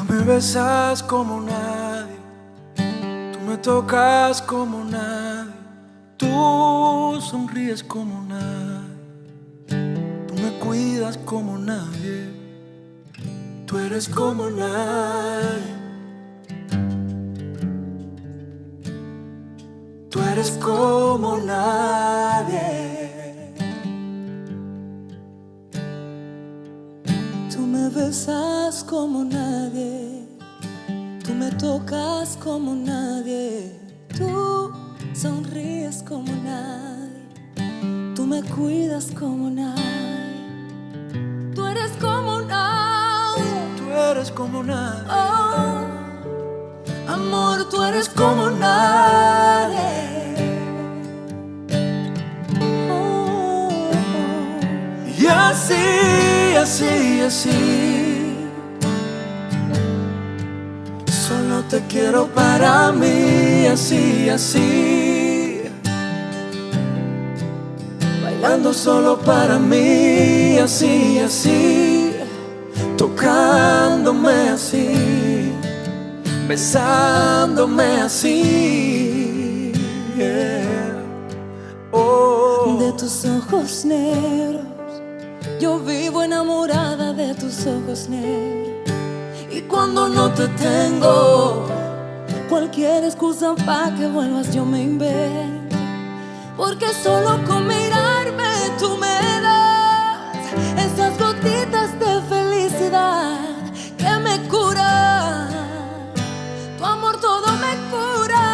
me besas como nadie, tú me tocas como nadie, tú sonríes como nadie, tú me cuidas como nadie, tú eres como nadie, tú eres como nadie. Tú me besas como nadie, tú me tocas como nadie, tú sonríes como nadie, tú me cuidas como nadie, tú eres como nadie, Tú eres como nadie, oh, amor, tú eres como nadie. y así, así, así. Solo te quiero para mí, así, así. Bailando solo para mí, así, así. Tocándome así, besándome así, yeah. Oh. De tus ojos negros, yo vivo enamorada de tus ojos negros. Y cuando no te tengo, cualquier excusa para que vuelvas yo me invento, porque solo con mirarme tú me das esas gotitas de felicidad que me curan. Tu amor todo me cura.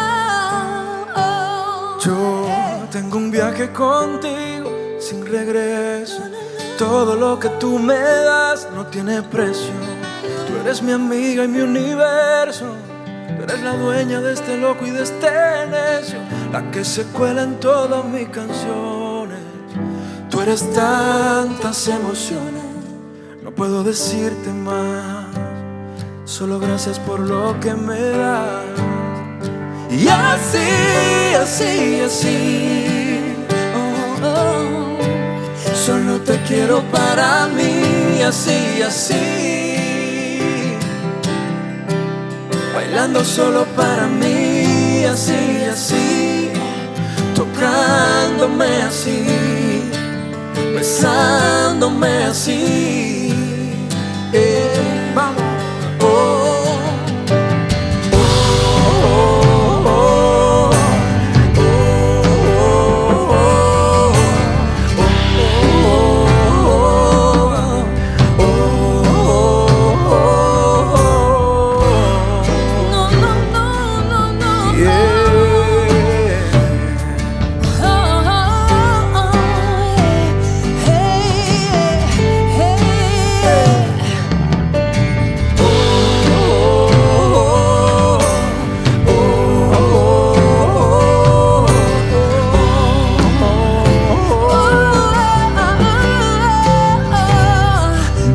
Oh, yo tengo un viaje contigo sin regreso. Todo lo que tú me das no tiene precio. Tú eres mi amiga y mi universo. Tú eres la dueña de este loco y de este necio, la que se cuela en todas mis canciones. Tú eres tantas emociones, no puedo decirte más. Solo gracias por lo que me das. Y así, así, así, oh, oh. Solo te quiero para mí, así, así. Bailando solo para mí, así, así. Tocándome así, besándome así, vamos.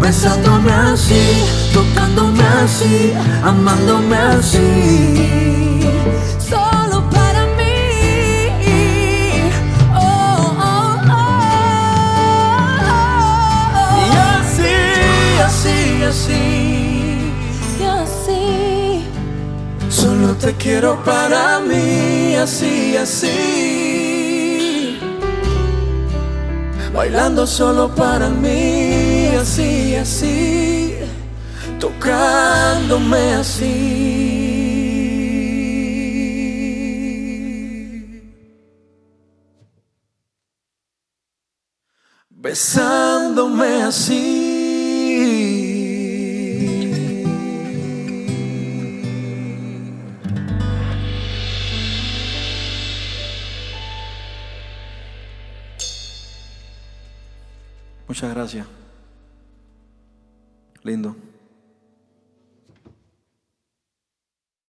Besándome así, tocándome así, amándome así, solo para mí. Oh, oh, oh. Y así, así, así. Y así. Solo te quiero para mí, así, así. Bailando solo para mí, así, así. Tocándome así, besándome así. Muchas gracias. Lindo.